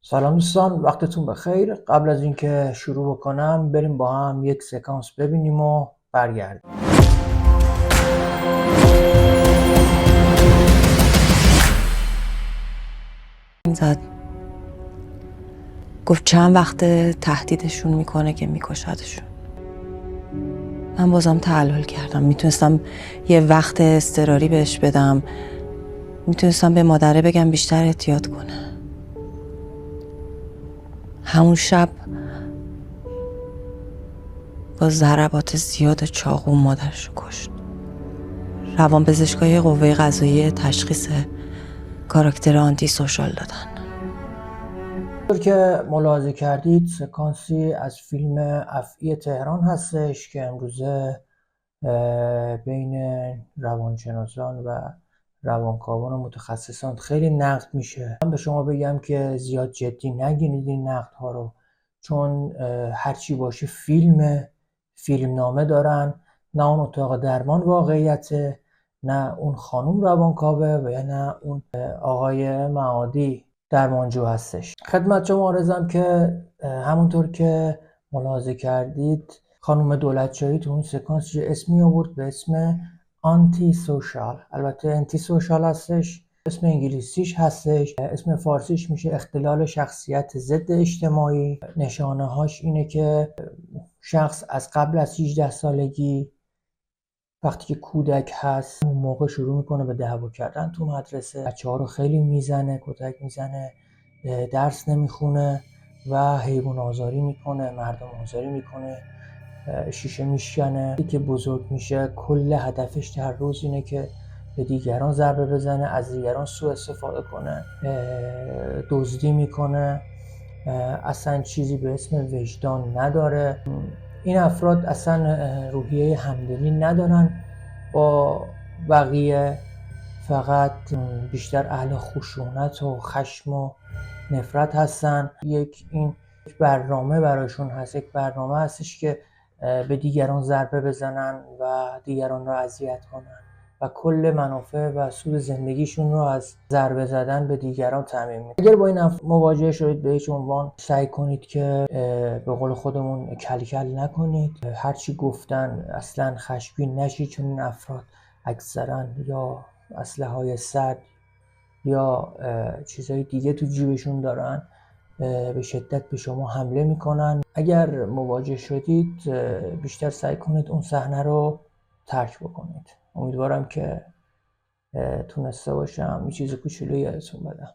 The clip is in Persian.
سلام دوستان، وقتتون بخیر. قبل از اینکه شروع بکنم بریم با هم یک سکانس ببینیم و برگردیم. زد گفت چند وقت تهدیدشون میکنه که میکشدشون. من بازم تعلل کردم. میتونستم یه وقت اضطراری بهش بدم، میتونستم به مادره بگم بیشتر احتیاط کنه. همون شب با ضربات زیاد چاقو مادرشو کشت. روانپزشکای قوه قضاییه تشخیص کاراکتر آنتی سوشال دادن. طور که ملاحظه کردید سکانسی از فیلم افعی تهران هستش که امروزه بین روانشناسان و روانکاوان و متخصصان خیلی نقد میشه. من به شما بگم که زیاد جدی نگیرید این نقدها رو، چون هرچی باشه فیلم نامه دارن. نه اون اتاق درمان واقعیته، نه اون خانم روانکاوه و یا نه اون آقای معادی درمانجو هستش. خدمت شما عرضم که همونطور که ملاحظه کردید خانم دولتشاهی تو اون سکانس یه اسمی آورد به اسم آنتی سوشال. البته انتی سوشال هستش، اسم انگلیسیش هستش، اسم فارسیش میشه اختلال شخصیت ضد اجتماعی. نشانه هاش اینه که شخص از قبل از 18 سالگی وقتی که کودک هست اون موقع شروع میکنه به دعوا کردن تو مدرسه، بچه‌ها رو خیلی میزنه، کتک میزنه، درس نمیخونه و حیوان آزاری میکنه، مردم آزاری میکنه، شیشه میشکنه. که بزرگ میشه کل هدفش در روز اینه که به دیگران ضربه بزنه، از دیگران سوء استفاده کنه، دزدی میکنه، اصلا چیزی به اسم وجدان نداره. این افراد اصلا روحیه همدلی ندارن با بقیه، فقط بیشتر اهل خشونت و خشم و نفرت هستن. این برنامه براشون هست، یک برنامه هستش که به دیگران ضربه بزنن و دیگران رو اذیت کنن و کل منافع و سود زندگیشون رو از ضربه زدن به دیگران تامین میکنن. اگر با این مواجه شدید به هیچ عنوان سعی کنید که به قول خودمون کلکل نکنید. هرچی گفتن اصلا خشمگین نشید، چون این افراد اکثرا یا اسلحه‌های سرد یا چیزهای دیگه تو جیبشون دارن، به شدت به شما حمله میکنن. اگر مواجه شدید بیشتر سعی کنید اون صحنه رو ترک بکنید. امیدوارم که تونسته باشم یه چیز کوچولویی یادتون بدم.